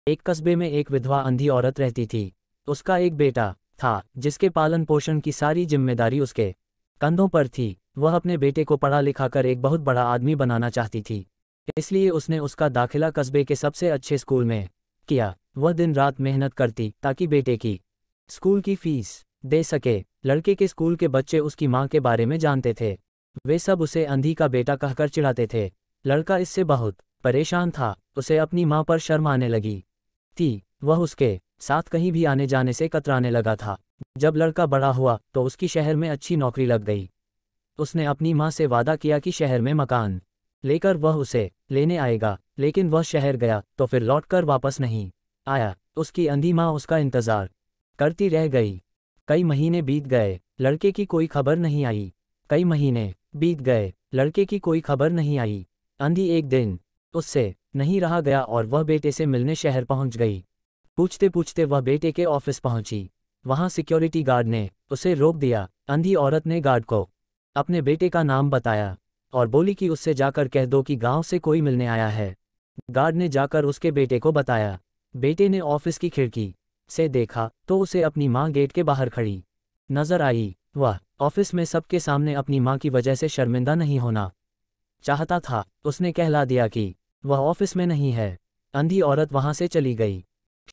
एक कस्बे में एक विधवा अंधी औरत रहती थी। उसका एक बेटा था जिसके पालन पोषण की सारी जिम्मेदारी उसके कंधों पर थी। वह अपने बेटे को पढ़ा लिखाकर एक बहुत बड़ा आदमी बनाना चाहती थी, इसलिए उसने उसका दाखिला कस्बे के सबसे अच्छे स्कूल में किया। वह दिन रात मेहनत करती ताकि बेटे की स्कूल की फीस दे सके। लड़के के स्कूल के बच्चे उसकी माँ के बारे में जानते थे। वे सब उसे अंधी का बेटा कहकर चिढ़ाते थे। लड़का इससे बहुत परेशान था। उसे अपनी माँ पर शर्म आने लगी थी। वह उसके साथ कहीं भी आने जाने से कतराने लगा था। जब लड़का बड़ा हुआ तो उसकी शहर में अच्छी नौकरी लग गई। उसने अपनी माँ से वादा किया कि शहर में मकान लेकर वह उसे लेने आएगा, लेकिन वह शहर गया तो फिर लौटकर वापस नहीं आया। उसकी अंधी माँ उसका इंतजार करती रह गई। कई महीने बीत गए, लड़के की कोई खबर नहीं आई। कई महीने बीत गए, लड़के की कोई खबर नहीं आई। अंधी एक दिन उससे नहीं रहा गया और वह बेटे से मिलने शहर पहुंच गई। पूछते पूछते वह बेटे के ऑफिस पहुंची। वहां सिक्योरिटी गार्ड ने उसे रोक दिया। अंधी औरत ने गार्ड को अपने बेटे का नाम बताया और बोली कि उससे जाकर कह दो कि गांव से कोई मिलने आया है। गार्ड ने जाकर उसके बेटे को बताया। बेटे ने ऑफिस की खिड़की से देखा तो उसे अपनी माँ गेट के बाहर खड़ी नजर आई। वह ऑफिस में सबके सामने अपनी माँ की वजह से शर्मिंदा नहीं होना चाहता था। उसने कहला दिया कि वह ऑफिस में नहीं है। अंधी औरत वहां से चली गई।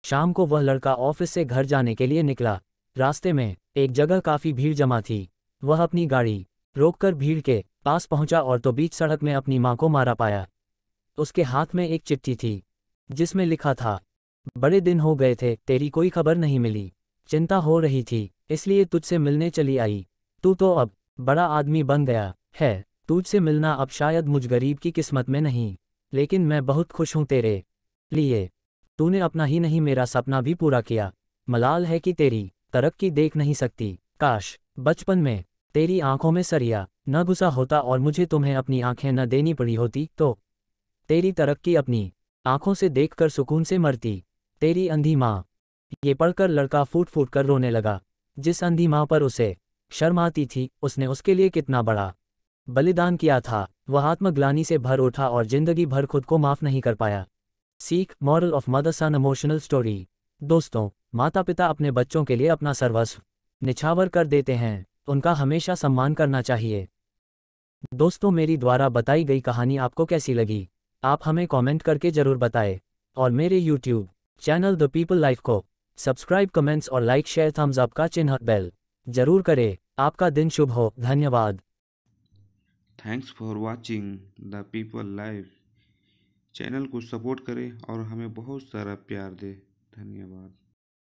शाम को वह लड़का ऑफिस से घर जाने के लिए निकला। रास्ते में एक जगह काफी भीड़ जमा थी। वह अपनी गाड़ी रोककर भीड़ के पास पहुंचा और तो बीच सड़क में अपनी मां को मारा पाया। उसके हाथ में एक चिट्ठी थी जिसमें लिखा था, बड़े दिन हो गए थे, तेरी कोई खबर नहीं मिली। चिंता हो रही थी, इसलिए तुझसे मिलने चली आई। तू तो अब बड़ा आदमी बन गया है। तुझसे मिलना अब शायद मुझ गरीब की किस्मत में नहीं, लेकिन मैं बहुत खुश हूं तेरे लिए। तूने अपना ही नहीं मेरा सपना भी पूरा किया। मलाल है कि तेरी तरक्की देख नहीं सकती। काश बचपन में तेरी आंखों में सरिया न घुसा होता और मुझे तुम्हें अपनी आंखें न देनी पड़ी होती तो तेरी तरक्की अपनी आंखों से देखकर सुकून से मरती। तेरी अंधी माँ। ये पढ़कर लड़का फूट फूट कर रोने लगा। जिस अंधी माँ पर उसे शर्म आती थी, उसने उसके लिए कितना बड़ा बलिदान किया था। वह आत्मग्लानि से भर उठा और जिंदगी भर खुद को माफ नहीं कर पाया। सीख, moral of mother sun emotional story. दोस्तों, माता पिता अपने बच्चों के लिए अपना सर्वस्व निछावर कर देते हैं। उनका हमेशा सम्मान करना चाहिए। दोस्तों, मेरी द्वारा बताई गई कहानी आपको कैसी लगी? आप हमें कमेंट करके जरूर बताएं। और मेरे YouTube channel the people life को सब्सक्राइब, कमेंट्स और लाइक शेयर थम्स अप का चिन्ह बेल जरूर करें। आपका दिन शुभ हो। धन्यवाद। Thanks for watching the people live. Channel को सपोर्ट करें और हमें बहुत सारा प्यार दें। धन्यवाद।